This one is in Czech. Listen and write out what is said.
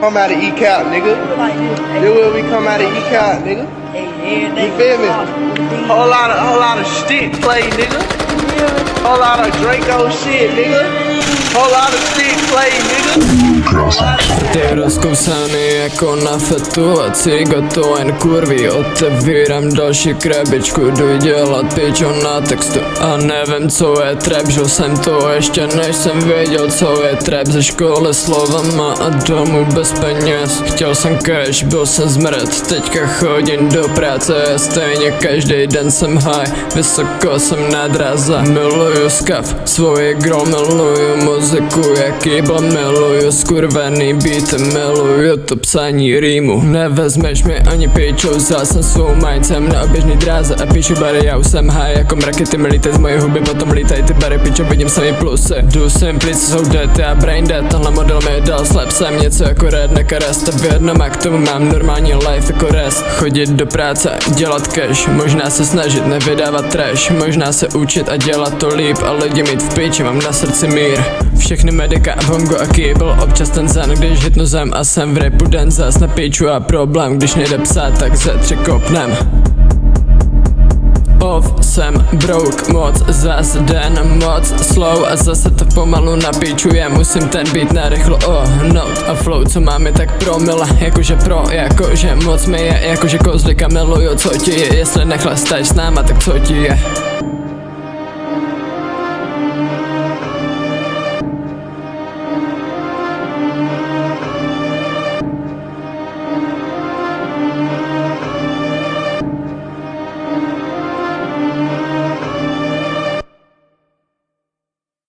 Come out of E-Cap, nigga. This where we come out of E-Cap, nigga. You feel me? Whole lot of shit play, nigga. Whole lot of Draco shit, nigga. Whole lot of shit play, nigga. Ty rozkousaný jako na fetu a cigotoven kurví. Otevírám další krabičku, jdu dělat pičo na textu. A nevím co je trap, žil jsem to ještě než jsem věděl co je trap. Ze školy slovama a domů bez peněz. Chtěl jsem cash, byl jsem zmrt, teďka chodím do práce. Stejně každý den jsem high, vysoko jsem na draze. Miluju skav, svoje gro miluju muziku, jaký byl miluju skurvený beat, miluju to psaní rýmu. Nevezmeš mi ani piču, vzal jsem svou mind, jsem na oběžný dráze a píšu bary, já už jsem high jako mraky, ty mi lítaj z moje huby, potom lítaj ty bary, pičo, vidím samý plusy. Jdu simplici, jsou dead, já brain dead, tenhle model mi dal slep, jsem něco jako redneck a rest a v jednom a k tomu mám normální life jako rest. Chodit do práce, dělat cash, možná se snažit nevydávat trash, možná se učit a dělat to líp a lidi mít v piči, mám na srdci mír. Všechny medika, bongo a kýbl, občas ten zen, když hitnu zem a jsem v rapu den zas na piču a problém, když nejde psát, tak ze 3 kopnem. Off jsem broke moc, zas den moc slow a zase to pomalu napíčuje, musím ten beat narychlo ohnout a flow co máme tak promile, jakože jakože moc mi je, jakože kozlika miluju, co ti je, jestli nechlastáš s náma, tak co ti je.